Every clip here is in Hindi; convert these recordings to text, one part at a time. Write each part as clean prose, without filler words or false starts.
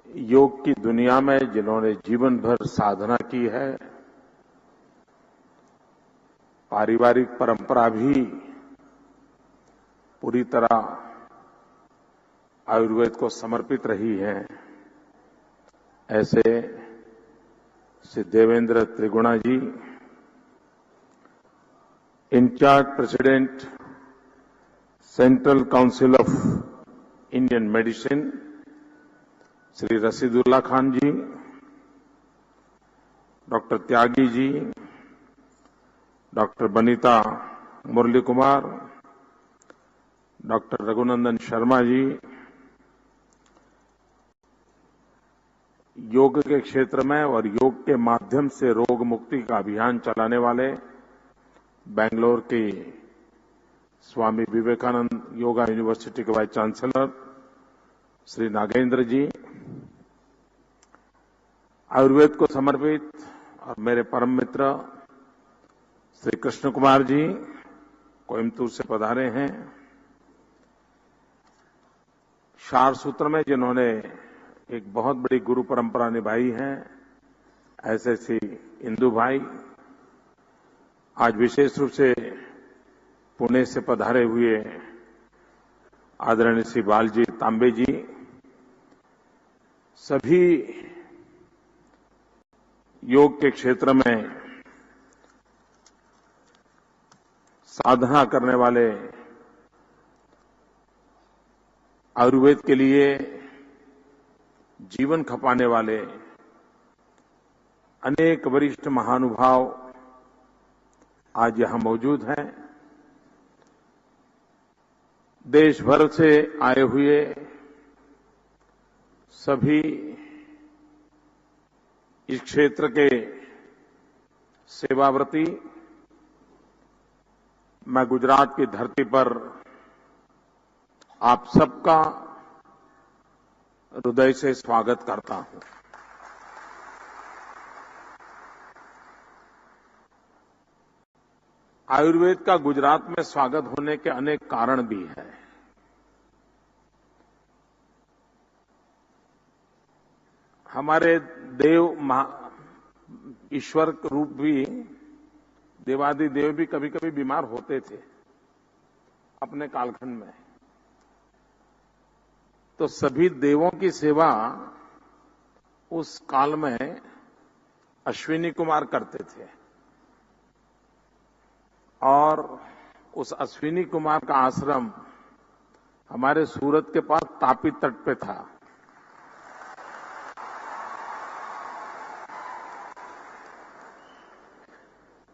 योग की दुनिया में जिन्होंने जीवन भर साधना की है, पारिवारिक परंपरा भी पूरी तरह आयुर्वेद को समर्पित रही है, ऐसे Shri Devendra Triguna ji, in-charge president central council of Indian medicine Shri Rashidulla Khan ji, doctor Tyagi ji, doctor Banita Murali Kumar, doctor Raghunandan Sharma ji, yoga के क्षेत्र में और योग के माध्यम से रोग मुक्ति का अभियान चलाने वाले बेंगलोर के स्वामी विवेकानंद योगा यूनिवर्सिटी के वाइस चांसलर श्री नागेंद्र जी, आयुर्वेद को समर्पित और मेरे परम मित्र श्री कृष्ण कुमार जी कोयम्बतूर से पधारे हैं, शार सूत्र में जिन्होंने एक बहुत बड़ी गुरु परंपरा निभाई है, ऐसे श्री इंदु भाई, आज विशेष रूप से पुणे से पधारे हुए आदरणीय श्री बालजी तांबे जी, सभी योग के क्षेत्र में साधना करने वाले, आयुर्वेद के लिए जीवन खपाने वाले अनेक वरिष्ठ महानुभाव आज यहां मौजूद हैं। देश भर से आए हुए सभी इस क्षेत्र के सेवाव्रती, मैं गुजरात की धरती पर आप सबका हृदय से स्वागत करता हूं। आयुर्वेद का गुजरात में स्वागत होने के अनेक कारण भी हैं। हमारे ईश्वर रूप भी, देवादिदेव भी कभी कभी बीमार होते थे अपने कालखंड में, तो सभी देवों की सेवा उस काल में अश्विनी कुमार करते थे और उस अश्विनी कुमार का आश्रम हमारे सूरत के पास तापी तट पे था।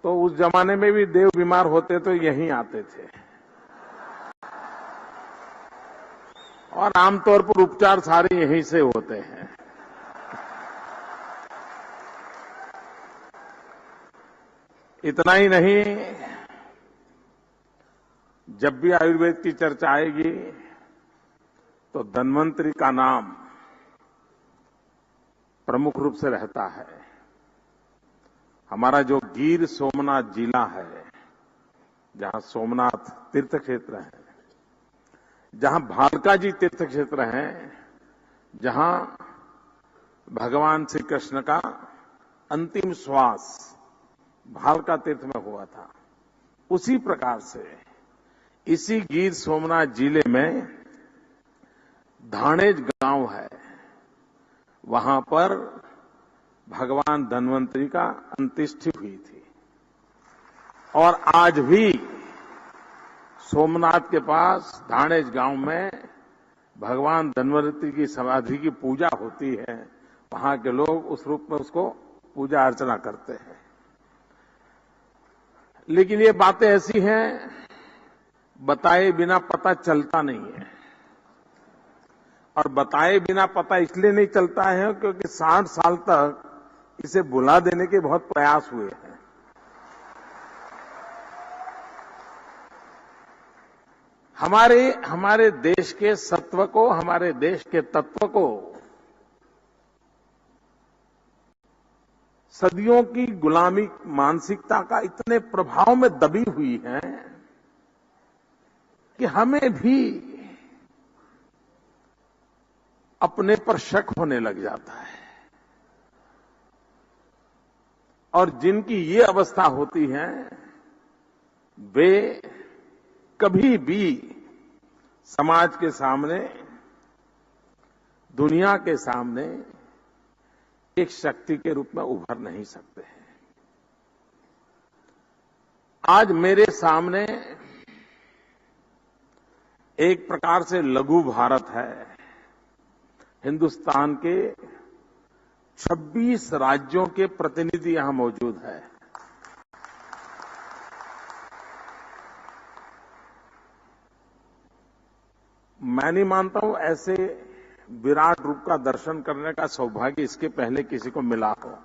तो उस जमाने में भी देव बीमार होते तो यहीं आते थे और आमतौर पर उपचार सारे यहीं से होते हैं। इतना ही नहीं, जब भी आयुर्वेद की चर्चा आएगी तो धन्वंतरी का नाम प्रमुख रूप से रहता है। हमारा जो गिर सोमनाथ जिला है, जहां सोमनाथ तीर्थ क्षेत्र है, जहां भालका जी तीर्थ क्षेत्र है, जहां भगवान श्री कृष्ण का अंतिम श्वास भालका तीर्थ में हुआ था, उसी प्रकार से इसी गिर सोमनाथ जिले में धानेज गांव है, वहां पर भगवान धन्वंतरी का अंत्येष्टि हुई थी। और आज भी सोमनाथ के पास धानेज गांव में भगवान धन्वंतरी की समाधि की पूजा होती है। वहां के लोग उस रूप में उसको पूजा अर्चना करते हैं। लेकिन ये बातें ऐसी हैं, बताए बिना पता चलता नहीं है। और बताए बिना पता इसलिए नहीं चलता है क्योंकि 60 साल तक इसे भुला देने के बहुत प्रयास हुए हैं। हमारे देश के सत्व को, हमारे देश के तत्व को सदियों की गुलामी मानसिकता का इतने प्रभाव में दबी हुई है कि हमें भी अपने पर शक होने लग जाता है। और जिनकी ये अवस्था होती है वे कभी भी समाज के सामने, दुनिया के सामने एक शक्ति के रूप में उभर नहीं सकते हैं। आज मेरे सामने एक प्रकार से लघु भारत है। हिंदुस्तान के 26 राज्यों के प्रतिनिधि यहां मौजूद हैं। मैं नहीं मानता हूं ऐसे विराट रूप का दर्शन करने का सौभाग्य इसके पहले किसी को मिला हो।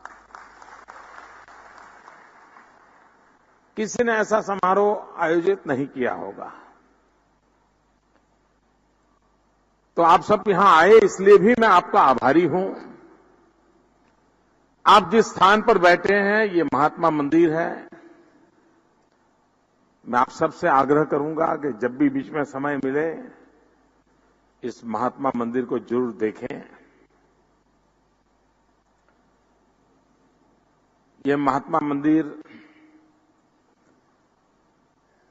किसी ने ऐसा समारोह आयोजित नहीं किया होगा। तो आप सब यहां आए इसलिए भी मैं आपका आभारी हूं। आप जिस स्थान पर बैठे हैं ये महात्मा मंदिर है। मैं आप सबसे आग्रह करूंगा कि जब भी बीच में समय मिले इस महात्मा मंदिर को जरूर देखें। ये महात्मा मंदिर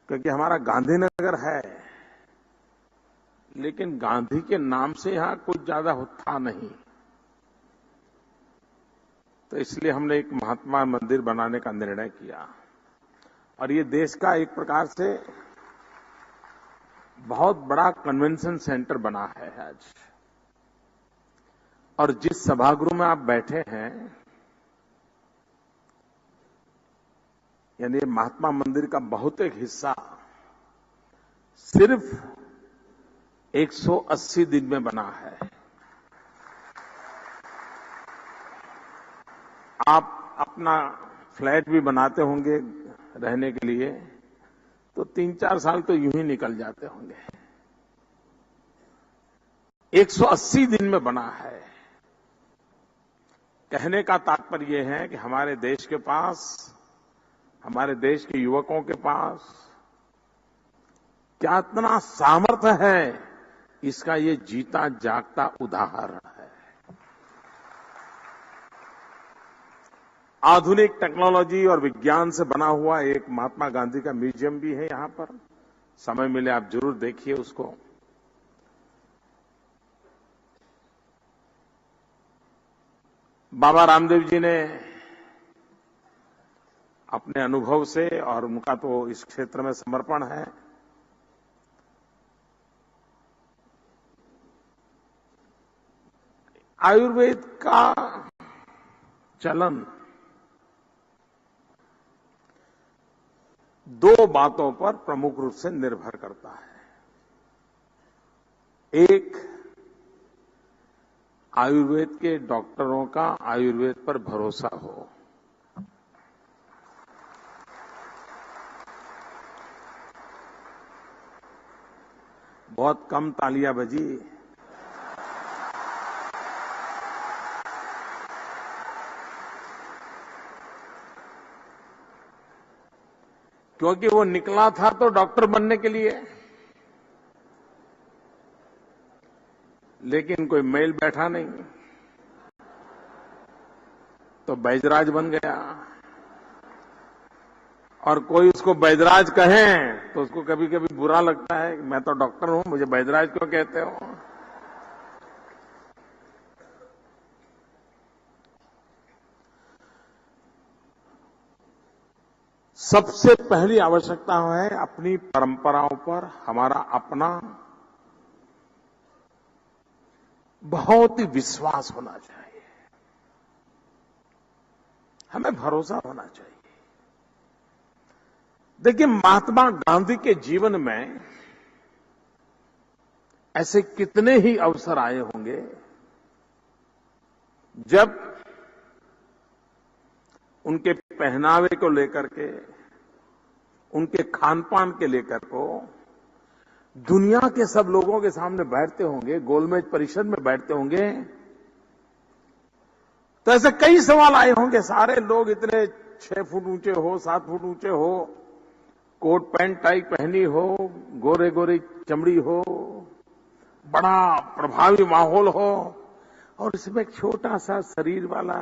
क्योंकि हमारा गांधीनगर है, लेकिन गांधी के नाम से यहां कुछ ज्यादा था नहीं, तो इसलिए हमने एक महात्मा मंदिर बनाने का निर्णय किया। और ये देश का एक प्रकार से बहुत बड़ा कन्वेंशन सेंटर बना है आज। और जिस सभागृह में आप बैठे हैं, यानी महात्मा मंदिर का बहुतेक हिस्सा सिर्फ 180 दिन में बना है। आप अपना फ्लैट भी बनाते होंगे रहने के लिए, तो 3-4 साल तो यूं ही निकल जाते होंगे। 180 दिन में बना है। कहने का तात्पर्य यह है कि हमारे देश के पास, हमारे देश के युवकों के पास क्या इतना सामर्थ्य है, इसका ये जीता जागता उदाहरण है। आधुनिक टेक्नोलॉजी और विज्ञान से बना हुआ एक महात्मा गांधी का म्यूजियम भी है यहां पर। समय मिले आप जरूर देखिए उसको। बाबा रामदेव जी ने अपने अनुभव से, और उनका तो इस क्षेत्र में समर्पण है, आयुर्वेद का चलन 2 बातों पर प्रमुख रूप से निर्भर करता है। एक, आयुर्वेद के डॉक्टरों का आयुर्वेद पर भरोसा हो। बहुत कम तालियां बजी। क्योंकि वो निकला था तो डॉक्टर बनने के लिए, लेकिन कोई मेल बैठा नहीं तो बैजराज बन गया। और कोई उसको बैजराज कहे तो उसको कभी कभी बुरा लगता है कि मैं तो डॉक्टर हूं, मुझे बैजराज क्यों कहते हो। सबसे पहली आवश्यकता है अपनी परंपराओं पर हमारा अपना बहुत ही विश्वास होना चाहिए, हमें भरोसा होना चाहिए। देखिए, महात्मा गांधी के जीवन में ऐसे कितने ही अवसर आए होंगे जब उनके पहनावे को लेकर के, उनके खान-पान के लेकर को दुनिया के सब लोगों के सामने बैठते होंगे, गोलमेज परिषद में बैठते होंगे, तो ऐसे कई सवाल आए होंगे। सारे लोग इतने 6 फुट ऊंचे हो, 7 फुट ऊंचे हो, कोट पैंट टाई पहनी हो, गोरे गोरे चमड़ी हो, बड़ा प्रभावी माहौल हो और इसमें एक छोटा सा शरीर वाला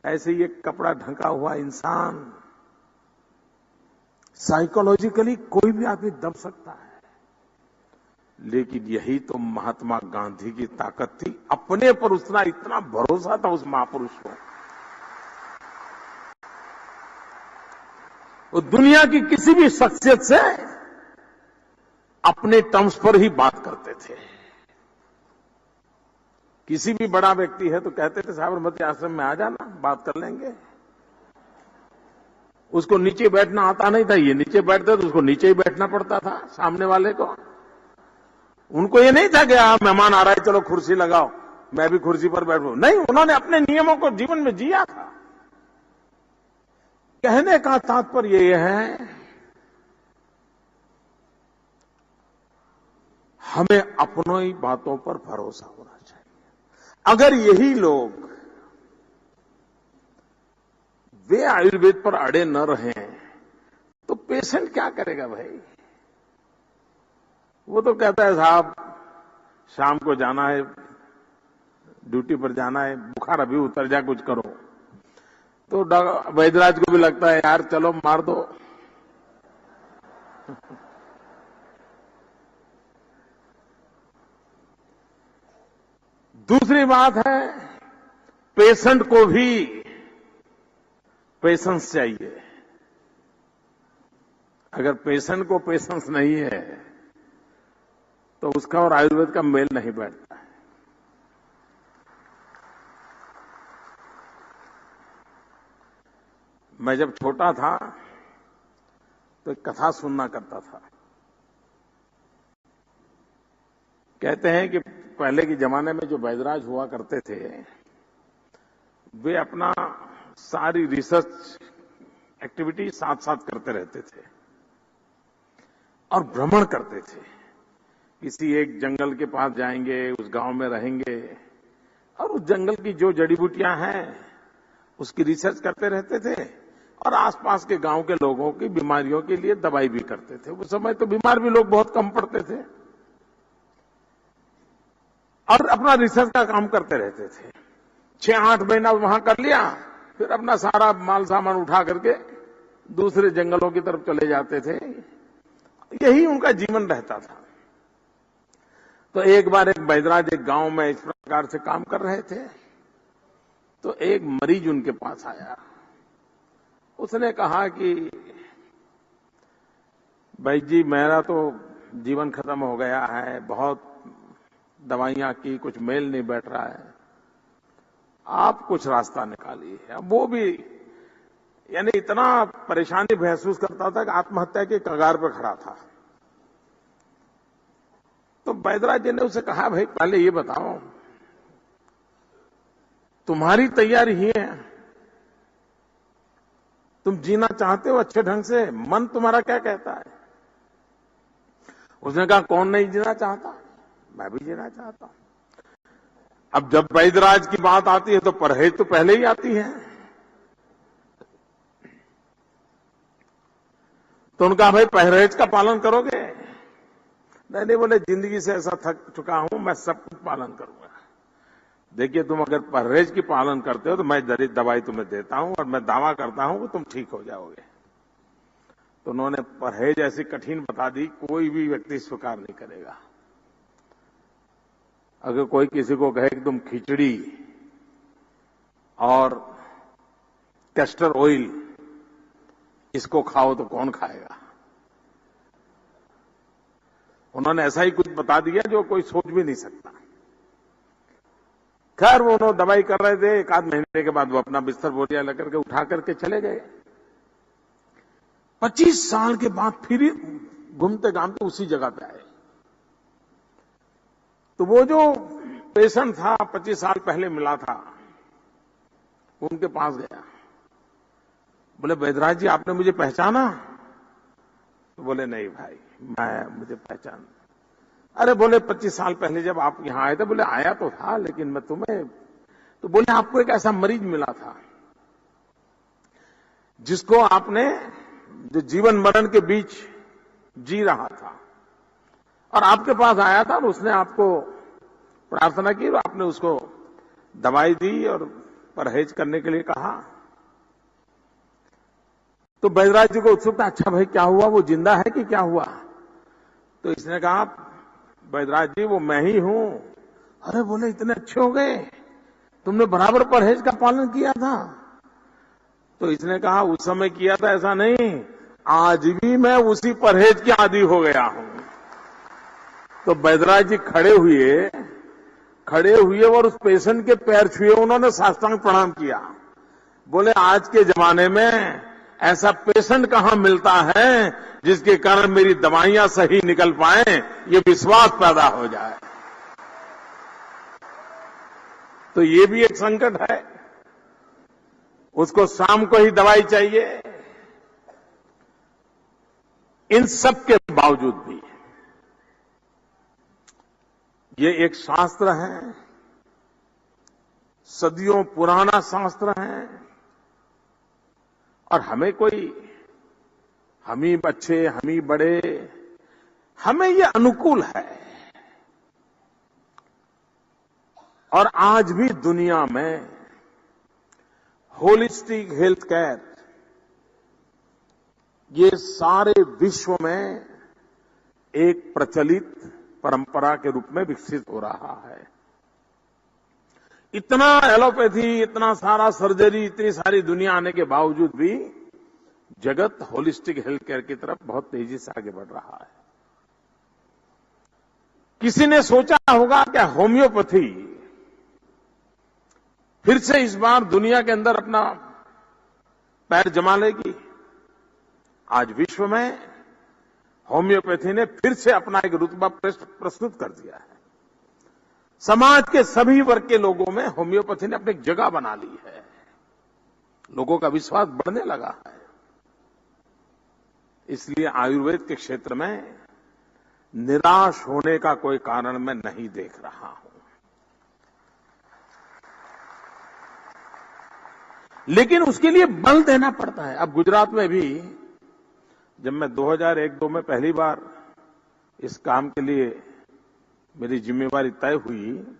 ऐसे ही एक कपड़ा ढका हुआ इंसान, साइकोलॉजिकली कोई भी आदमी दब सकता है। लेकिन यही तो महात्मा गांधी की ताकत थी, अपने पर उसका इतना भरोसा था उस महापुरुष को। वो दुनिया की किसी भी शख्सियत से अपने टर्म्स पर ही बात करते थे। किसी भी बड़ा व्यक्ति है तो कहते थे साबरमती आश्रम में आ जाना, बात कर लेंगे। उसको नीचे बैठना आता नहीं था, ये नीचे बैठते तो उसको नीचे ही बैठना पड़ता था सामने वाले को। उनको ये नहीं था कि मेहमान आ रहा है चलो कुर्सी लगाओ मैं भी कुर्सी पर बैठूं, नहीं, उन्होंने अपने नियमों को जीवन में जिया था। कहने का तात्पर्य यह है, हमें अपनों ही बातों पर भरोसा होना चाहिए। अगर यही लोग वे आयुर्वेद पर अड़े न रहें तो पेशेंट क्या करेगा भाई? वो तो कहता है साहब शाम को जाना है, ड्यूटी पर जाना है, बुखार अभी उतर जा, कुछ करो। तो वैद्यराज को भी लगता है यार चलो मार दो। दूसरी बात है, पेशेंट को भी पेशेंस चाहिए। अगर पेशेंट को पेशेंस नहीं है तो उसका और आयुर्वेद का मेल नहीं बैठता है। मैं जब छोटा था तो एक कथा सुनना करता था। कहते हैं कि पहले के जमाने में जो वैद्यराज हुआ करते थे वे अपना सारी रिसर्च एक्टिविटी साथ साथ करते रहते थे और भ्रमण करते थे। किसी एक जंगल के पास जाएंगे, उस गांव में रहेंगे और उस जंगल की जो जड़ी बूटियां हैं उसकी रिसर्च करते रहते थे और आसपास के गांव के लोगों की बीमारियों के लिए दवाई भी करते थे। उस समय तो बीमार भी लोग बहुत कम पड़ते थे और अपना रिसर्च का काम करते रहते थे। 6-8 महीना वहां कर लिया, फिर अपना सारा माल सामान उठा करके दूसरे जंगलों की तरफ चले जाते थे। यही उनका जीवन रहता था। तो एक बार एक वैद्यराज एक गांव में इस प्रकार से काम कर रहे थे तो एक मरीज उनके पास आया। उसने कहा कि भाई जी मेरा तो जीवन खत्म हो गया है, बहुत दवाइयां की, कुछ मेल नहीं बैठ रहा है, आप कुछ रास्ता निकालिए। अब वो भी यानी इतना परेशानी महसूस करता था कि आत्महत्या के कगार पर खड़ा था। तो वैद्यराज जी ने उसे कहा भाई पहले ये बताओ तुम्हारी तैयारी ही है, तुम जीना चाहते हो अच्छे ढंग से, मन तुम्हारा क्या कहता है? उसने कहा कौन नहीं जीना चाहता, मैं भी जीना चाहता हूं। अब जब वैद्यराज की बात आती है तो परहेज तो पहले ही आती है। तो उनका भाई परहेज का पालन करोगे? नहीं, बोले जिंदगी से ऐसा थक चुका हूं, मैं सब कुछ पालन करूंगा। देखिए तुम अगर परहेज की पालन करते हो तो मैं जरूर दवाई तुम्हें देता हूं और मैं दावा करता हूं कि तुम ठीक हो जाओगे। तो उन्होंने परहेज ऐसी कठिन बता दी, कोई भी व्यक्ति स्वीकार नहीं करेगा। अगर कोई किसी को कहे कि तुम खिचड़ी और कैस्टर ऑयल इसको खाओ तो कौन खाएगा? उन्होंने ऐसा ही कुछ बता दिया जो कोई सोच भी नहीं सकता। खैर वो उन्होंने दवाई कर रहे थे, 1 आध महीने के बाद वो अपना बिस्तर बोरिया लेकर के उठा करके चले गए। 25 साल के बाद फिर घूमते घामते उसी जगह पे आए। तो वो जो पेशेंट था 25 साल पहले मिला था, उनके पास गया। बोले वैद्यराज जी आपने मुझे पहचाना? तो बोले नहीं भाई मुझे पहचान। अरे बोले 25 साल पहले जब आप यहां आए थे, बोले आया तो था लेकिन मैं तुम्हें, तो बोले आपको एक ऐसा मरीज मिला था जिसको आपने, जो जीवन मरण के बीच जी रहा था, और आपके पास आया था और उसने आपको प्रार्थना की और आपने उसको दवाई दी और परहेज करने के लिए कहा। तो बैदराज जी को उत्सुकता, अच्छा भाई क्या हुआ, वो जिंदा है कि क्या हुआ? तो इसने कहा, बैदराज जी वो मैं ही हूं। अरे बोले, इतने अच्छे हो गए, तुमने बराबर परहेज का पालन किया था? तो इसने कहा, उस समय किया था ऐसा नहीं, आज भी मैं उसी परहेज के आदी हो गया हूं। तो बैदराज जी खड़े हुए और उस पेशेंट के पैर छुए, उन्होंने साष्टांग प्रणाम किया। बोले, आज के जमाने में ऐसा पेशेंट कहां मिलता है जिसके कारण मेरी दवाइयां सही निकल पाए, ये विश्वास पैदा हो जाए। तो ये भी एक संकट है, उसको शाम को ही दवाई चाहिए। इन सब के बावजूद भी ये एक शास्त्र है, सदियों पुराना शास्त्र है, और हमें कोई हम ही अच्छे, हम ही बड़े, हमें ये अनुकूल है। और आज भी दुनिया में होलिस्टिक हेल्थ केयर ये सारे विश्व में एक प्रचलित परंपरा के रूप में विकसित हो रहा है। इतना एलोपैथी, इतना सारा सर्जरी, इतनी सारी दुनिया आने के बावजूद भी जगत होलिस्टिक हेल्थ केयर की तरफ बहुत तेजी से आगे बढ़ रहा है। किसी ने सोचा होगा कि होम्योपैथी फिर से इस बार दुनिया के अंदर अपना पैर जमा लेगी? आज विश्व में होम्योपैथी ने फिर से अपना एक रुतबा प्रस्तुत कर दिया है। समाज के सभी वर्ग के लोगों में होम्योपैथी ने अपनी जगह बना ली है। लोगों का विश्वास बढ़ने लगा है। इसलिए आयुर्वेद के क्षेत्र में निराश होने का कोई कारण मैं नहीं देख रहा हूं। लेकिन उसके लिए बल देना पड़ता है। अब गुजरात में भी जब मैं 2001-2 में पहली बार इस काम के लिए मेरी जिम्मेवारी तय हुई,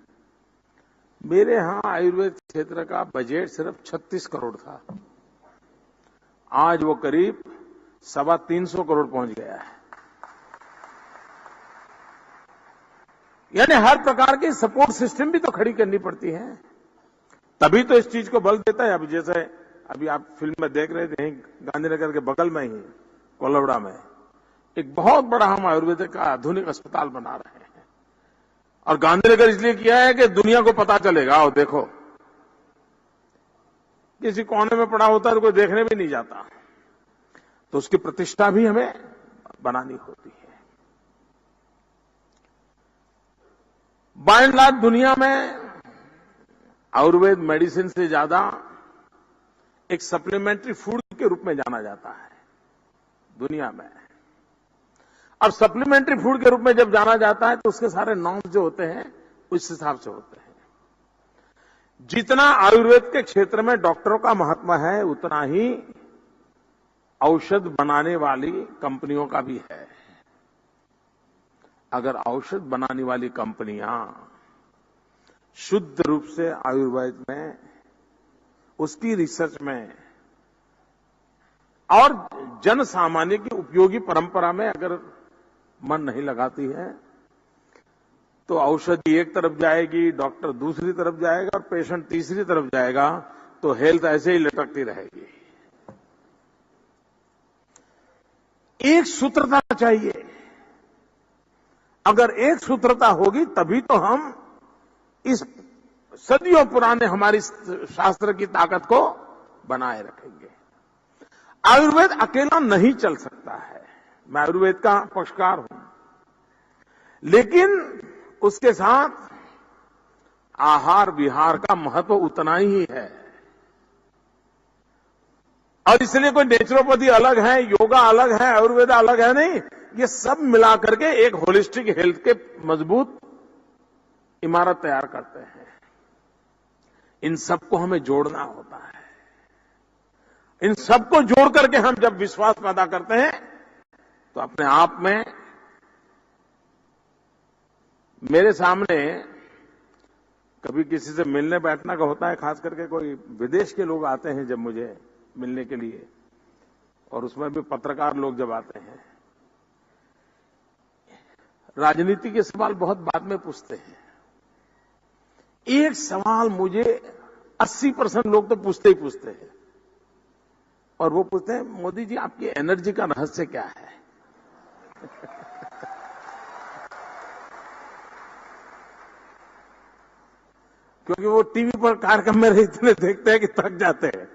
मेरे यहां आयुर्वेद क्षेत्र का बजट सिर्फ 36 करोड़ था। आज वो करीब 325 करोड़ पहुंच गया है। यानी हर प्रकार की सपोर्ट सिस्टम भी तो खड़ी करनी पड़ती है, तभी तो इस चीज को बल देता है। अब जैसे अभी आप फिल्म में देख रहे थे, गांधीनगर के बगल में ही कोलवड़ा में एक बहुत बड़ा हम आयुर्वेद का आधुनिक अस्पताल बना रहे हैं। और गांधीनगर इसलिए किया है कि दुनिया को पता चलेगा, और देखो किसी कोने में पड़ा होता है तो कोई देखने भी नहीं जाता, तो उसकी प्रतिष्ठा भी हमें बनानी होती है। बाय एंड लार्ज दुनिया में आयुर्वेद मेडिसिन से ज्यादा एक सप्लीमेंट्री फूड के रूप में जाना जाता है दुनिया में। अब सप्लीमेंट्री फूड के रूप में जब जाना जाता है तो उसके सारे नॉर्म्स जो होते हैं उस हिसाब से होते हैं। जितना आयुर्वेद के क्षेत्र में डॉक्टरों का महत्व है, उतना ही औषध बनाने वाली कंपनियों का भी है। अगर औषध बनाने वाली कंपनियां शुद्ध रूप से आयुर्वेद में, उसकी रिसर्च में और जन सामान्य की उपयोगी परंपरा में अगर मन नहीं लगाती है, तो औषधि एक तरफ जाएगी, डॉक्टर दूसरी तरफ जाएगा और पेशेंट तीसरी तरफ जाएगा, तो हेल्थ ऐसे ही लटकती रहेगी। एक सूत्रता चाहिए। अगर एक सूत्रता होगी तभी तो हम इस सदियों पुराने हमारी शास्त्र की ताकत को बनाए रखेंगे। आयुर्वेद अकेला नहीं चल सकता है, मैं आयुर्वेद का पक्षकार हूं, लेकिन उसके साथ आहार विहार का महत्व उतना ही है। और इसलिए कोई नेचुरोपैथी अलग है, योगा अलग है, आयुर्वेद अलग है, नहीं। ये सब मिलाकर के एक होलिस्टिक हेल्थ के मजबूत इमारत तैयार करते हैं। इन सबको हमें जोड़ना होता है। इन सबको जोड़ करके हम जब विश्वास पैदा करते हैं तो अपने आप में मेरे सामने कभी किसी से मिलने बैठना का होता है, खास करके कोई विदेश के लोग आते हैं जब मुझे मिलने के लिए, और उसमें भी पत्रकार लोग जब आते हैं, राजनीति के सवाल बहुत बाद में पूछते हैं। एक सवाल मुझे 80% लोग तो पूछते ही पूछते हैं, और वो पूछते हैं, मोदी जी आपकी एनर्जी का रहस्य क्या है? क्योंकि वो टीवी पर कार्यक्रम में इतने देखते हैं कि थक जाते हैं।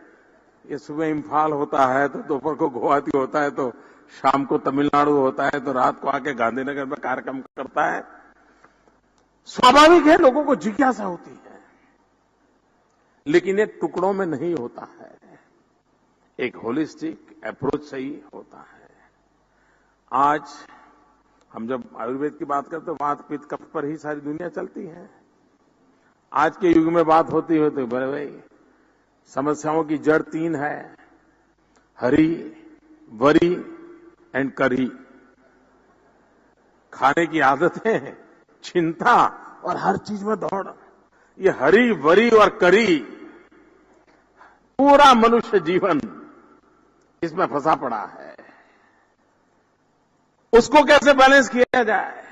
ये सुबह इम्फाल होता है तो दोपहर को गुवाहाटी होता है, तो शाम को तमिलनाडु होता है, तो रात को आके गांधीनगर में कार्यक्रम करता है। स्वाभाविक है, लोगों को जिज्ञासा होती है, लेकिन ये टुकड़ों में नहीं होता है, एक होलिस्टिक अप्रोच से ही होता है। आज हम जब आयुर्वेद की बात करते हैं, वात पित्त कफ पर ही सारी दुनिया चलती है। आज के युग में बात होती है तो बड़े भाई समस्याओं की जड़ 3 है, हरी, वरी एंड करी। खाने की आदतें, चिंता और हर चीज में दौड़। ये हरी, वरी और करी, पूरा मनुष्य जीवन इसमें फंसा पड़ा है। उसको कैसे बैलेंस किया जाए,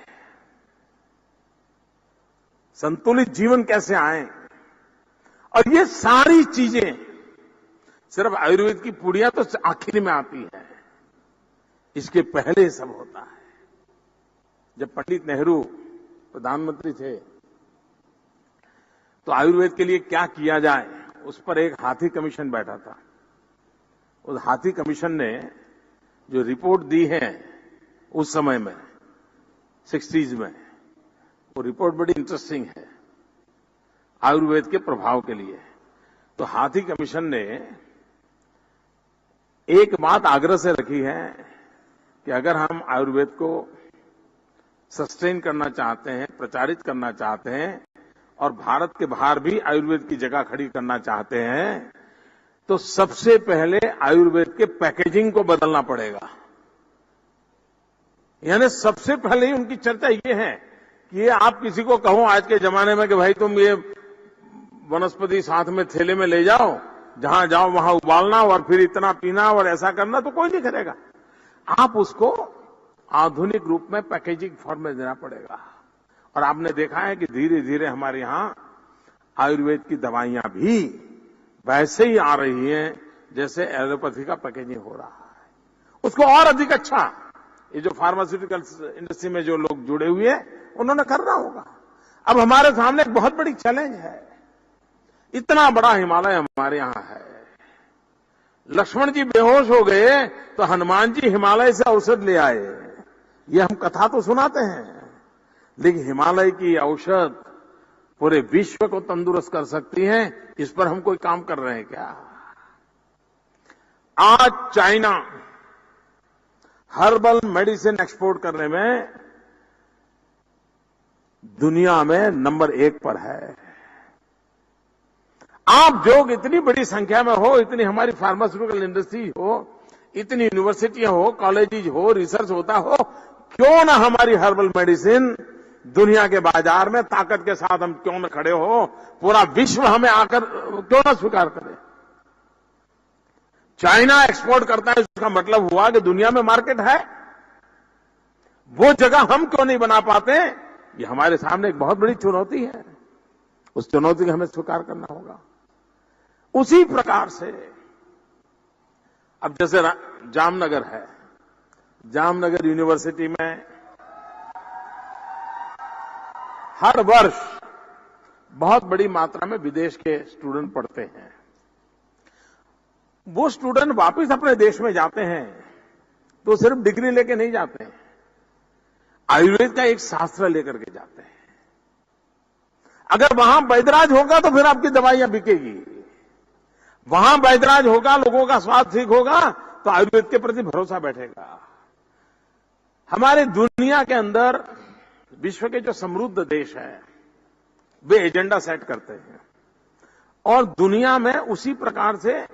संतुलित जीवन कैसे आए, और ये सारी चीजें सिर्फ आयुर्वेद की पुड़िया तो आखिर में आती है, इसके पहले सब होता है। जब पंडित नेहरू प्रधानमंत्री थे तो आयुर्वेद के लिए क्या किया जाए, उस पर एक हाथी कमीशन बैठा था। उस हाथी कमीशन ने जो रिपोर्ट दी है उस समय में 60s में, वो रिपोर्ट बड़ी इंटरेस्टिंग है आयुर्वेद के प्रभाव के लिए। तो हाथी कमीशन ने एक बात आग्रह से रखी है कि अगर हम आयुर्वेद को सस्टेन करना चाहते हैं, प्रचारित करना चाहते हैं, और भारत के बाहर भी आयुर्वेद की जगह खड़ी करना चाहते हैं, तो सबसे पहले आयुर्वेद के पैकेजिंग को बदलना पड़ेगा। यानी सबसे पहले ही उनकी चर्चा ये है कि ये आप किसी को कहो आज के जमाने में कि भाई तुम ये वनस्पति साथ में थैले में ले जाओ, जहां जाओ वहां उबालना और फिर इतना पीना और ऐसा करना, तो कोई नहीं करेगा। आप उसको आधुनिक रूप में पैकेजिंग फॉर्म में देना पड़ेगा। और आपने देखा है कि धीरे धीरे हमारे यहां आयुर्वेद की दवाइयां भी वैसे ही आ रही हैं जैसे एलोपैथी का पैकेजिंग हो रहा है, उसको और अधिक अच्छा। ये जो फार्मास्यूटिकल इंडस्ट्री में जो लोग जुड़े हुए हैं उन्होंने करना होगा। अब हमारे सामने एक बहुत बड़ी चैलेंज है, इतना बड़ा हिमालय हमारे यहां है। लक्ष्मण जी बेहोश हो गए तो हनुमान जी हिमालय से औषध ले आए। ये हम कथा तो सुनाते हैं, लेकिन हिमालय की औषध पूरे विश्व को तंदुरुस्त कर सकती है। इस पर हम कोई काम कर रहे हैं क्या? आज चाइना हर्बल मेडिसिन एक्सपोर्ट करने में दुनिया में नंबर 1 पर है। आप लोग इतनी बड़ी संख्या में हो, इतनी हमारी फार्मास्यूटिकल इंडस्ट्री हो, इतनी यूनिवर्सिटियां हो, कॉलेजेस हो, रिसर्च होता हो, क्यों ना हमारी हर्बल मेडिसिन दुनिया के बाजार में ताकत के साथ हम क्यों न खड़े हो, पूरा विश्व हमें आकर क्यों ना स्वीकार करे। चाइना एक्सपोर्ट करता है, उसका मतलब हुआ कि दुनिया में मार्केट है। वो जगह हम क्यों नहीं बना पाते? ये हमारे सामने एक बहुत बड़ी चुनौती है। उस चुनौती को हमें स्वीकार करना होगा। उसी प्रकार से अब जैसे जामनगर है, जामनगर यूनिवर्सिटी में हर वर्ष बहुत बड़ी मात्रा में विदेश के स्टूडेंट पढ़ते हैं। वो स्टूडेंट वापस अपने देश में जाते हैं तो सिर्फ डिग्री लेके नहीं जाते हैं, आयुर्वेद का एक शास्त्र लेकर के जाते हैं। अगर वहां वैद्यराज होगा तो फिर आपकी दवाइयां बिकेगी। वहां वैद्यराज होगा, लोगों का स्वास्थ्य ठीक होगा, तो आयुर्वेद के प्रति भरोसा बैठेगा। हमारे दुनिया के अंदर विश्व के जो समृद्ध देश हैं वे एजेंडा सेट करते हैं, और दुनिया में उसी प्रकार से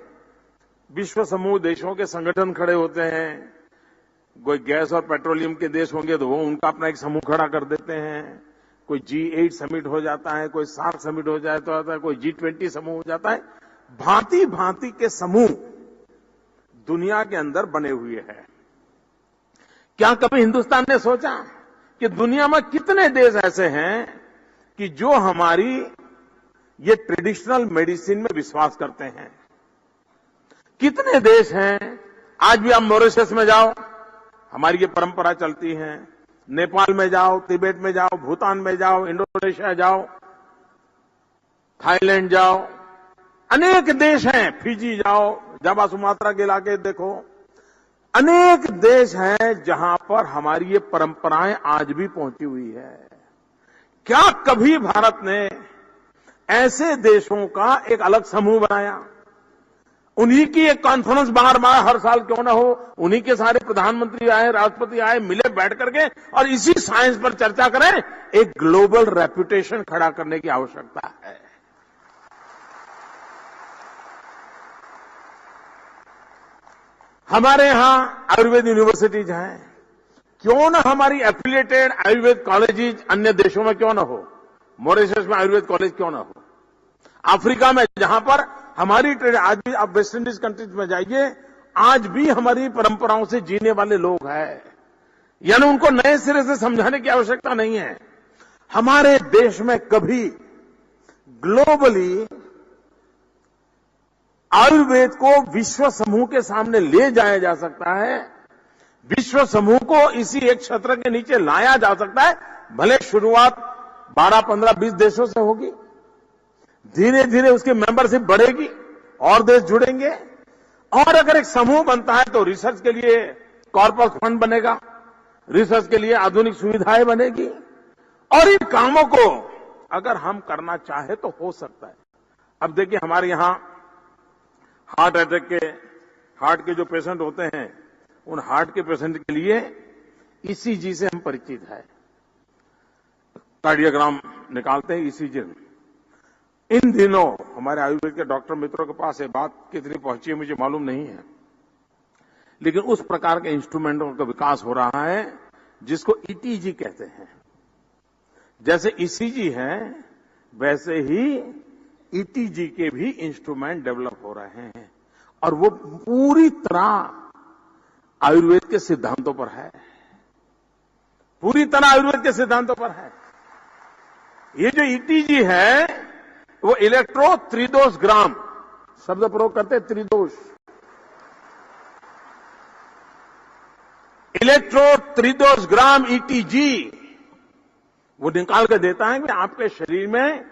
विश्व समूह देशों के संगठन खड़े होते हैं। कोई गैस और पेट्रोलियम के देश होंगे तो वो उनका अपना एक समूह खड़ा कर देते हैं, कोई G8 समिट हो जाता है, कोई सार्क समिट हो जाता है, कोई G20 समूह हो जाता है। भांति भांति के समूह दुनिया के अंदर बने हुए हैं। क्या कभी हिंदुस्तान ने सोचा कि दुनिया में कितने देश ऐसे हैं कि जो हमारी ये ट्रेडिशनल मेडिसिन में विश्वास करते हैं? कितने देश हैं? आज भी आप मॉरिशस में जाओ, हमारी ये परंपरा चलती है। नेपाल में जाओ, तिब्बत में जाओ, भूटान में जाओ, इंडोनेशिया जाओ, थाईलैंड जाओ, अनेक देश हैं। फिजी जाओ, जावा सुमात्रा के इलाके देखो, अनेक देश हैं जहां पर हमारी ये परंपराएं आज भी पहुंची हुई है। क्या कभी भारत ने ऐसे देशों का एक अलग समूह बनाया? उन्हीं की एक कॉन्फ्रेंस बार बार हर साल क्यों ना हो, उन्हीं के सारे प्रधानमंत्री आए, राष्ट्रपति आए, मिले बैठ करके और इसी साइंस पर चर्चा करें। एक ग्लोबल रेपुटेशन खड़ा करने की आवश्यकता है। हमारे यहां आयुर्वेद यूनिवर्सिटीज हैं, क्यों ना हमारी एफिलिएटेड आयुर्वेद कॉलेजेज अन्य देशों में क्यों ना हो? मॉरिशस में आयुर्वेद कॉलेज क्यों ना हो? अफ्रीका में जहां पर हमारी ट्रेड, आज भी आप वेस्ट इंडीज कंट्रीज में जाइए, आज भी हमारी परंपराओं से जीने वाले लोग हैं। यानी उनको नए सिरे से समझाने की आवश्यकता नहीं है। हमारे देश में कभी ग्लोबली आयुर्वेद को विश्व समूह के सामने ले जाया जा सकता है, विश्व समूह को इसी एक छत्र के नीचे लाया जा सकता है। भले शुरुआत 12, 15, 20 देशों से होगी, धीरे धीरे उसकी मेंबरशिप बढ़ेगी और देश जुड़ेंगे। और अगर एक समूह बनता है तो रिसर्च के लिए कॉर्पस फंड बनेगा, रिसर्च के लिए आधुनिक सुविधाएं बनेगी, और इन कामों को अगर हम करना चाहे तो हो सकता है। अब देखिए, हमारे यहां हार्ट अटैक के, हार्ट के जो पेशेंट होते हैं, उन हार्ट के पेशेंट के लिए ईसीजी से हम परिचित है। कार्डियोग्राम निकालते हैं, ईसीजी। इन दिनों हमारे आयुर्वेद के डॉक्टर मित्रों के पास ये बात कितनी पहुंची है मुझे मालूम नहीं है, लेकिन उस प्रकार के इंस्ट्रूमेंटों का विकास हो रहा है जिसको ईटीजी कहते हैं। जैसे ईसीजी है, वैसे ही ईटीजी के भी इंस्ट्रूमेंट डेवलप हो रहे हैं, और वो पूरी तरह आयुर्वेद के सिद्धांतों पर है, पूरी तरह आयुर्वेद के सिद्धांतों पर है। ये जो ईटीजी है वो इलेक्ट्रो त्रिदोष ग्राम शब्द प्रयोग करते हैं, त्रिदोष, इलेक्ट्रो त्रिदोष ग्राम ईटीजी वो निकाल कर देता है कि आपके शरीर में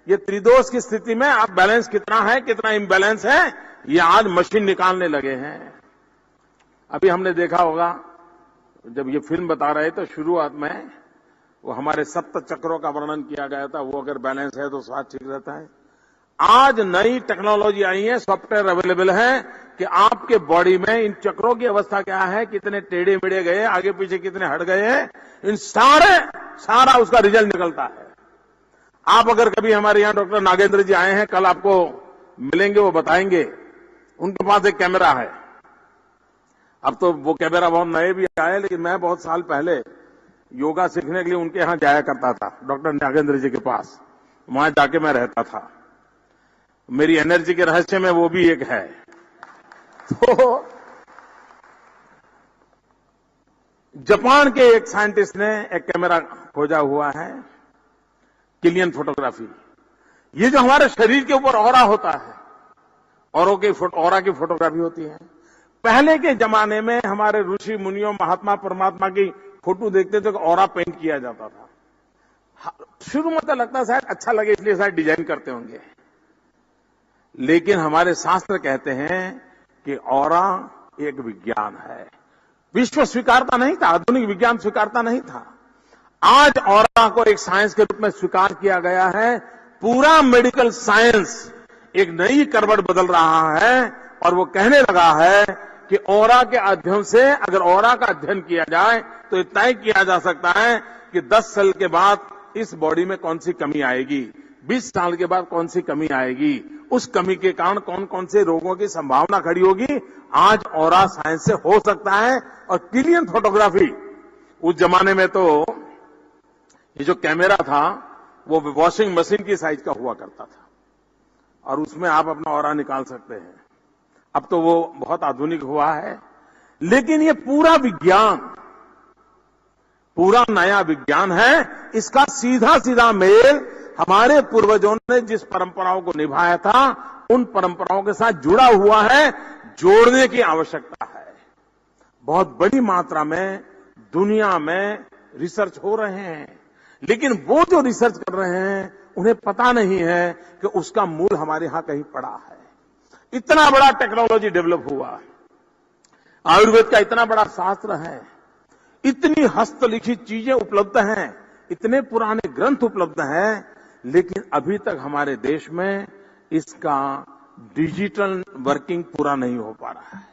ये त्रिदोष की स्थिति में आप बैलेंस कितना है, कितना इम्बैलेंस है, ये आज मशीन निकालने लगे हैं। अभी हमने देखा होगा, जब ये फिल्म बता रहे तो शुरुआत में वो हमारे सप्त चक्रों का वर्णन किया गया था, वो अगर बैलेंस है तो स्वास्थ्य ठीक रहता है। आज नई टेक्नोलॉजी आई है, सॉफ्टवेयर अवेलेबल है कि आपके बॉडी में इन चक्रों की अवस्था क्या है, कितने टेढ़े मेढ़े गए, आगे पीछे कितने हट गए हैं, इन सारा उसका रिजल्ट निकलता है। आप अगर कभी हमारे यहां डॉक्टर नागेंद्र जी आए हैं, कल आपको मिलेंगे, वो बताएंगे। उनके पास एक कैमरा है। अब तो वो कैमरा बहुत नए भी आए, लेकिन मैं बहुत साल पहले योगा सीखने के लिए उनके यहां जाया करता था, डॉक्टर नागेंद्र जी के पास। वहां जाके मैं रहता था। मेरी एनर्जी के रहस्य में वो भी एक है। तो जापान के एक साइंटिस्ट ने एक कैमरा खोजा हुआ है, किलियन फोटोग्राफी। ये जो हमारे शरीर के ऊपर ऑरा होता है, ऑरा की फोटोग्राफी होती है। पहले के जमाने में हमारे ऋषि मुनियों, महात्मा परमात्मा की फोटो देखते थे, ऑरा पेंट किया जाता था। शुरू में तो लगता शायद अच्छा लगे इसलिए शायद डिजाइन करते होंगे, लेकिन हमारे शास्त्र कहते हैं कि ऑरा एक विज्ञान है। विश्व स्वीकारता नहीं था, आधुनिक विज्ञान स्वीकारता नहीं था। आज ऑरा को एक साइंस के रूप में स्वीकार किया गया है। पूरा मेडिकल साइंस एक नई करवट बदल रहा है और वो कहने लगा है कि ऑरा के अध्ययन से, अगर ऑरा का अध्ययन किया जाए तो इतना ही किया जा सकता है कि 10 साल के बाद इस बॉडी में कौन सी कमी आएगी, 20 साल के बाद कौन सी कमी आएगी, उस कमी के कारण कौन कौन से रोगों की संभावना खड़ी होगी, आज ऑरा साइंस से हो सकता है। और किलियन फोटोग्राफी, उस जमाने में तो ये जो कैमरा था वो वॉशिंग मशीन की साइज का हुआ करता था और उसमें आप अपना ऑरा निकाल सकते हैं। अब तो वो बहुत आधुनिक हुआ है, लेकिन ये पूरा विज्ञान, पूरा नया विज्ञान है। इसका सीधा सीधा मेल हमारे पूर्वजों ने जिस परंपराओं को निभाया था उन परंपराओं के साथ जुड़ा हुआ है। जोड़ने की आवश्यकता है। बहुत बड़ी मात्रा में दुनिया में रिसर्च हो रहे हैं, लेकिन वो जो रिसर्च कर रहे हैं उन्हें पता नहीं है कि उसका मूल हमारे यहां कहीं पड़ा है। इतना बड़ा टेक्नोलॉजी डेवलप हुआ, आयुर्वेद का इतना बड़ा शास्त्र है, इतनी हस्तलिखित चीजें उपलब्ध हैं, इतने पुराने ग्रंथ उपलब्ध हैं, लेकिन अभी तक हमारे देश में इसका डिजिटल वर्किंग पूरा नहीं हो पा रहा है।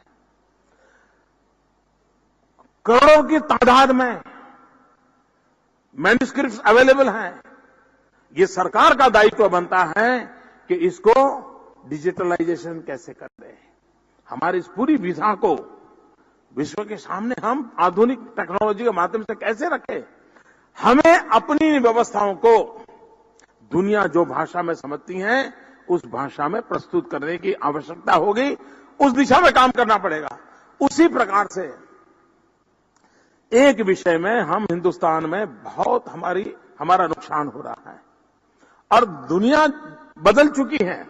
करोड़ों की तादाद में मैन्युस्क्रिप्ट्स अवेलेबल हैं। ये सरकार का दायित्व बनता है कि इसको डिजिटलाइजेशन कैसे कर दें। हमारी इस पूरी विधा को विश्व के सामने हम आधुनिक टेक्नोलॉजी के माध्यम से कैसे रखें। हमें अपनी व्यवस्थाओं को दुनिया जो भाषा में समझती है उस भाषा में प्रस्तुत करने की आवश्यकता होगी। उस दिशा में काम करना पड़ेगा। उसी प्रकार से एक विषय में हम हिंदुस्तान में बहुत हमारा नुकसान हो रहा है और दुनिया बदल चुकी है।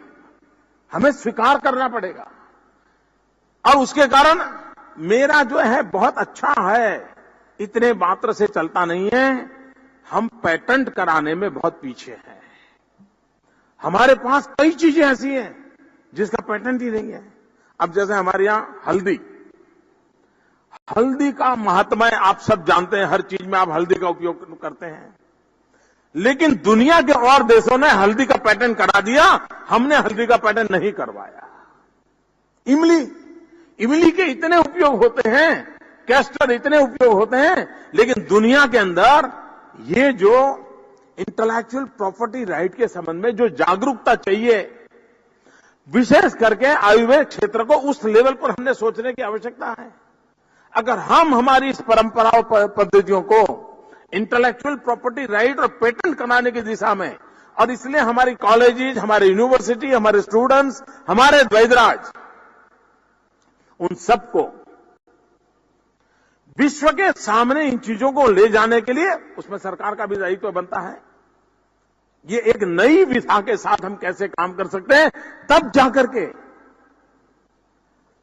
हमें स्वीकार करना पड़ेगा और उसके कारण मेरा जो है बहुत अच्छा है, इतने मात्र से चलता नहीं है। हम पेटेंट कराने में बहुत पीछे हैं। हमारे पास कई चीजें ऐसी हैं जिसका पेटेंट ही नहीं है। अब जैसे हमारे यहां हल्दी का महात्मा आप सब जानते हैं। हर चीज में आप हल्दी का उपयोग करते हैं, लेकिन दुनिया के और देशों ने हल्दी का पेटेंट करा दिया, हमने हल्दी का पेटेंट नहीं करवाया। इमली के इतने उपयोग होते हैं, कैस्टर इतने उपयोग होते हैं, लेकिन दुनिया के अंदर ये जो इंटेलेक्चुअल प्रॉपर्टी राइट के संबंध में जो जागरूकता चाहिए, विशेष करके आयुर्वेद क्षेत्र को उस लेवल पर हमने सोचने की आवश्यकता है। अगर हम हमारी इस परंपराओं पद्धतियों को इंटेलेक्चुअल प्रॉपर्टी राइट और पेटेंट कराने की दिशा में, और इसलिए हमारी कॉलेजेस, हमारी यूनिवर्सिटी, हमारे स्टूडेंट्स, हमारे वैदराज, उन सबको विश्व के सामने इन चीजों को ले जाने के लिए उसमें सरकार का भी दायित्व बनता है। ये एक नई विधा के साथ हम कैसे काम कर सकते हैं, तब जाकर के।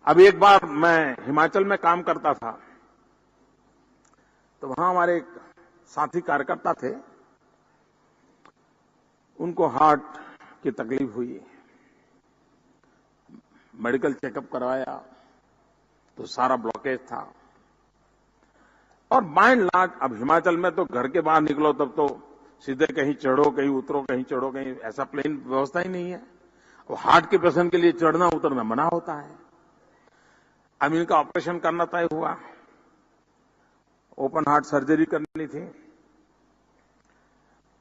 अब एक बार मैं हिमाचल में काम करता था, तो वहां हमारे एक साथी कार्यकर्ता थे, उनको हार्ट की तकलीफ हुई। मेडिकल चेकअप करवाया तो सारा ब्लॉकेज था। और बाय एंड लार्ज अब हिमाचल में तो घर के बाहर निकलो तब तो सीधे कहीं चढ़ो, कहीं उतरो, कहीं चढ़ो, कहीं ऐसा प्लेन व्यवस्था ही नहीं है। और हार्ट के पेशेंट के लिए चढ़ना उतरना मना होता है। अब इनका ऑपरेशन करना तय हुआ, ओपन हार्ट सर्जरी करनी थी।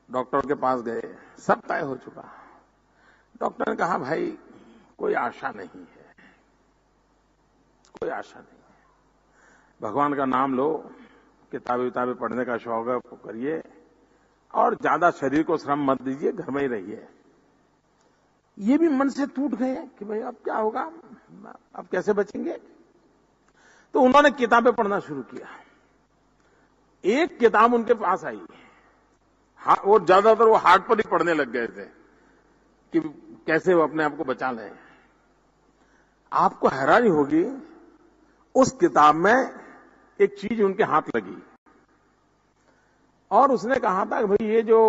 डॉक्टर के पास गए, सब तय हो चुका। डॉक्टर ने कहा भाई कोई आशा नहीं है, कोई आशा नहीं है। भगवान का नाम लो, किताबें पढ़ने का शौक है वो करिए, और ज्यादा शरीर को श्रम मत दीजिए, घर में ही रहिए। ये भी मन से टूट गए कि भाई अब क्या होगा, अब कैसे बचेंगे। तो उन्होंने किताबें पढ़ना शुरू किया। एक किताब उनके पास आई, वो ज्यादातर वो हार्ट पर ही पढ़ने लग गए थे कि कैसे वो अपने आप को बचा लें। आपको हैरानी होगी, उस किताब में एक चीज उनके हाथ लगी और उसने कहा था कि भाई ये जो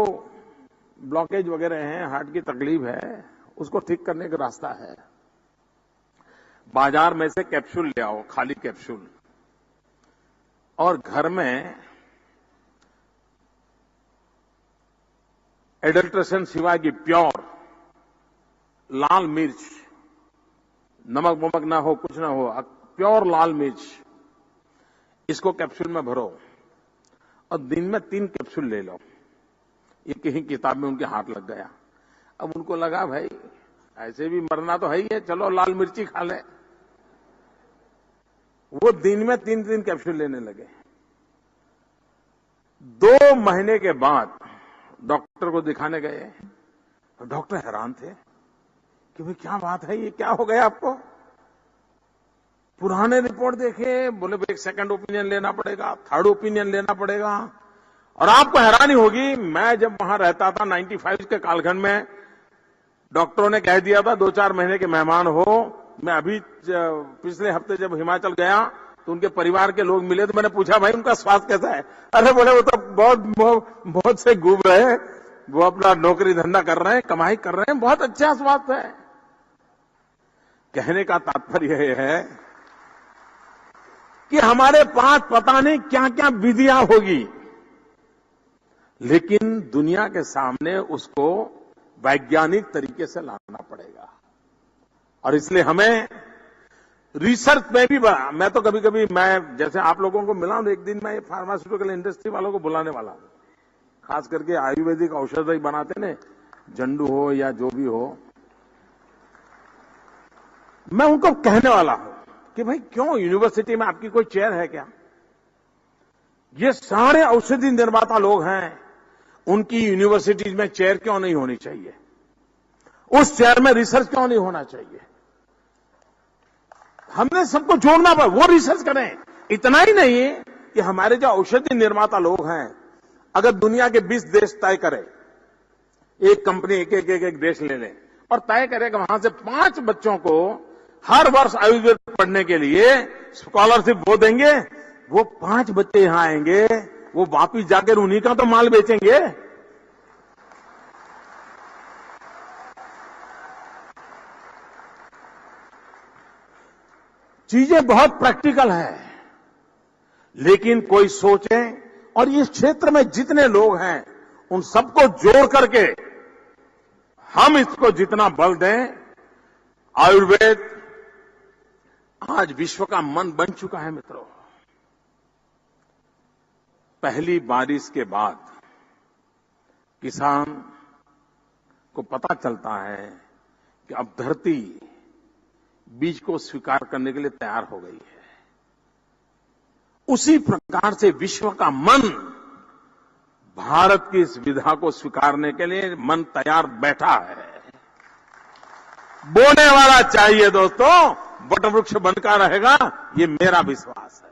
ब्लॉकेज वगैरह हैं, हार्ट की तकलीफ है, उसको ठीक करने का रास्ता है। बाजार में से कैप्सूल ले आओ, खाली कैप्सूल, और घर में एडल्ट्रेशन सिवाय की प्योर लाल मिर्च, नमक वमक ना हो, कुछ ना हो, प्योर लाल मिर्च, इसको कैप्सूल में भरो और दिन में 3 कैप्सूल ले लो। ये कहीं किताब में उनके हाथ लग गया। अब उनको लगा भाई ऐसे भी मरना तो है ही है, चलो लाल मिर्ची खा ले। वो दिन में 3 कैप्सूल लेने लगे। 2 महीने के बाद डॉक्टर को दिखाने गए तो डॉक्टर हैरान थे कि भाई क्या बात है, ये क्या हो गया आपको? पुराने रिपोर्ट देखे, बोले भाई एक सेकंड ओपिनियन लेना पड़ेगा, थर्ड ओपिनियन लेना पड़ेगा। और आपको हैरानी होगी, मैं जब वहां रहता था 95 के कालखंड में, डॉक्टरों ने कह दिया था 2-4 महीने के मेहमान हो। मैं अभी पिछले हफ्ते जब हिमाचल गया तो उनके परिवार के लोग मिले तो मैंने पूछा भाई उनका स्वास्थ्य कैसा है? अरे बोले वो तो बहुत से घूम रहे हैं, वो अपना नौकरी धंधा कर रहे हैं, कमाई कर रहे हैं, बहुत अच्छा स्वास्थ्य है। कहने का तात्पर्य यह है कि हमारे पास पता नहीं क्या क्या विधियां होगी, लेकिन दुनिया के सामने उसको वैज्ञानिक तरीके से लाना पड़ेगा। और इसलिए हमें रिसर्च में भी, मैं तो कभी कभी मैं जैसे आप लोगों को मिला हूं, एक दिन मैं फार्मास्यूटिकल इंडस्ट्री वालों को बुलाने वाला हूं, खास करके आयुर्वेदिक औषधि बनाते ने, जंडू हो या जो भी हो, मैं उनको कहने वाला हूं कि भाई क्यों यूनिवर्सिटी में आपकी कोई चेयर है क्या? ये सारे औषधि निर्माता लोग हैं, उनकी यूनिवर्सिटीज में चेयर क्यों नहीं होनी चाहिए? उस चेयर में रिसर्च क्यों नहीं होना चाहिए? हमने सबको जोड़ना पड़ा, वो रिसर्च करें। इतना ही नहीं कि हमारे जो औषधि निर्माता लोग हैं, अगर दुनिया के 20 देश तय करें, एक कंपनी एक देश ले लें और तय करें कि वहां से 5 बच्चों को हर वर्ष आयुर्वेद पढ़ने के लिए स्कॉलरशिप वो देंगे, वो 5 बच्चे यहां आएंगे, वो वापिस जाकर उन्हीं का तो माल बेचेंगे। चीजें बहुत प्रैक्टिकल है, लेकिन कोई सोचे और इस क्षेत्र में जितने लोग हैं उन सबको जोड़ करके हम इसको जितना बल दें, आयुर्वेद आज विश्व का मन बन चुका है। मित्रों, पहली बारिश के बाद किसान को पता चलता है कि अब धरती बीज को स्वीकार करने के लिए तैयार हो गई है। उसी प्रकार से विश्व का मन भारत की इस विधा को स्वीकारने के लिए मन तैयार बैठा है। बोने वाला चाहिए दोस्तों, वटवृक्ष बनकर रहेगा, ये मेरा विश्वास है।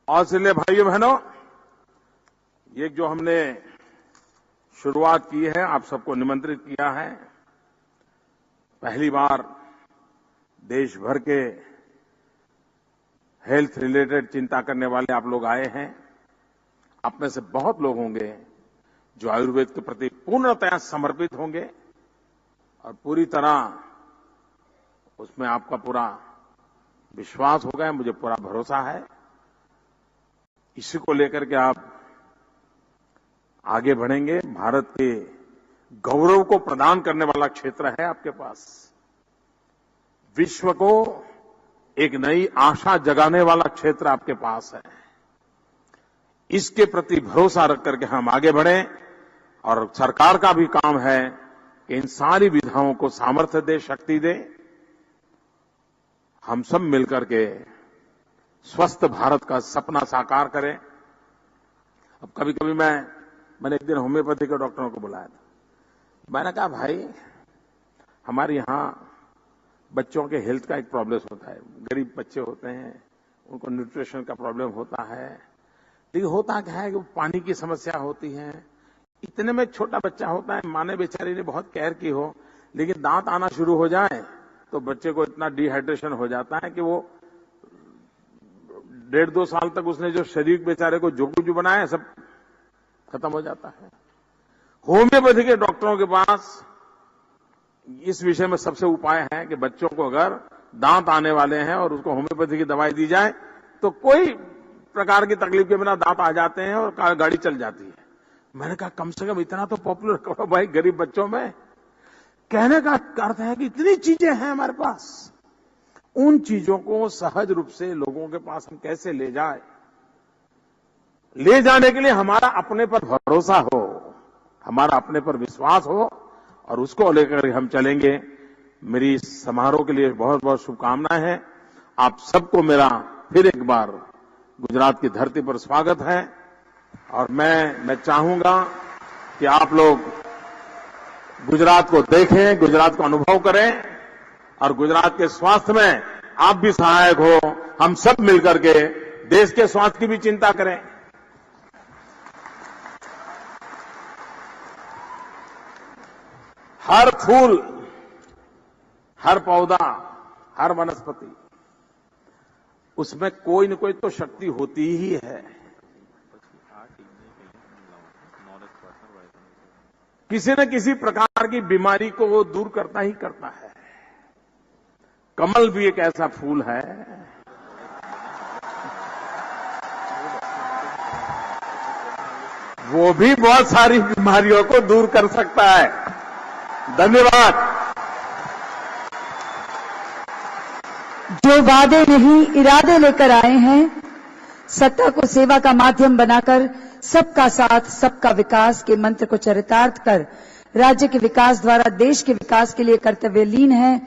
और इसलिए भाइयों बहनों, ये जो हमने शुरुआत की है, आप सबको निमंत्रित किया है, पहली बार देश भर के हेल्थ रिलेटेड चिंता करने वाले आप लोग आए हैं। आप में से बहुत लोग होंगे जो आयुर्वेद के प्रति पूर्णतया समर्पित होंगे और पूरी तरह उसमें आपका पूरा विश्वास होगा, मुझे पूरा भरोसा है। इसी को लेकर के आप आगे बढ़ेंगे। भारत के गौरव को प्रदान करने वाला क्षेत्र है आपके पास, विश्व को एक नई आशा जगाने वाला क्षेत्र आपके पास है। इसके प्रति भरोसा रख करके हम आगे बढ़ें और सरकार का भी काम है कि इन सारी विधाओं को सामर्थ्य दे, शक्ति दे। हम सब मिलकर के स्वस्थ भारत का सपना साकार करें। अब कभी कभी मैंने एक दिन होम्योपैथी के डॉक्टरों को बुलाया था। मैंने कहा भाई, हमारे यहां बच्चों के हेल्थ का एक प्रॉब्लम होता है, गरीब बच्चे होते हैं, उनको न्यूट्रिशन का प्रॉब्लम होता है, लेकिन होता क्या है कि पानी की समस्या होती है। इतने में छोटा बच्चा होता है, माँ ने बेचारी ने बहुत केयर की हो, लेकिन दांत आना शुरू हो जाए तो बच्चे को इतना डिहाइड्रेशन हो जाता है कि वो 1.5-2 साल तक उसने जो शरीर बेचारे को जो कुछ बनाया सब खत्म हो जाता है। होम्योपैथी के डॉक्टरों के पास इस विषय में सबसे उपाय है कि बच्चों को अगर दांत आने वाले हैं और उसको होम्योपैथी की दवाई दी जाए तो कोई प्रकार की तकलीफ के बिना दांत आ जाते हैं और गाड़ी चल जाती है। मैंने कहा कम से कम इतना तो पॉपुलर करो भाई गरीब बच्चों में। कहने का अर्थ है कि इतनी चीजें हैं हमारे पास, उन चीजों को सहज रूप से लोगों के पास हम कैसे ले जाए, ले जाने के लिए हमारा अपने पर भरोसा हो, हमारा अपने पर विश्वास हो और उसको लेकर हम चलेंगे। मेरी इस समारोह के लिए बहुत बहुत शुभकामनाएं हैं। आप सबको मेरा फिर एक बार गुजरात की धरती पर स्वागत है। और मैं चाहूंगा कि आप लोग गुजरात को देखें, गुजरात को अनुभव करें और गुजरात के स्वास्थ्य में आप भी सहायक हो। हम सब मिलकर के देश के स्वास्थ्य की भी चिंता करें। हर फूल, हर पौधा, हर वनस्पति, उसमें कोई न कोई तो शक्ति होती ही है। किसी न किसी प्रकार की बीमारी को वो दूर करता ही करता है। कमल भी एक ऐसा फूल है वो भी बहुत सारी बीमारियों को दूर कर सकता है। धन्यवाद। जो वादे नहीं इरादे लेकर आए हैं, सत्ता को सेवा का माध्यम बनाकर सबका साथ सबका विकास के मंत्र को चरितार्थ कर राज्य के विकास द्वारा देश के विकास के लिए कर्तव्यलीन है,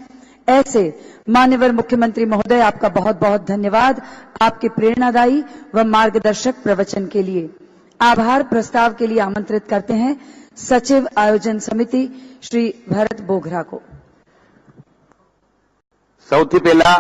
ऐसे माननीय मुख्यमंत्री महोदय आपका बहुत बहुत धन्यवाद आपके प्रेरणादायी व मार्गदर्शक प्रवचन के लिए। आभार प्रस्ताव के लिए आमंत्रित करते हैं सचिव आयोजन समिति श्री भरत बोघरा को। સૌથી પહેલા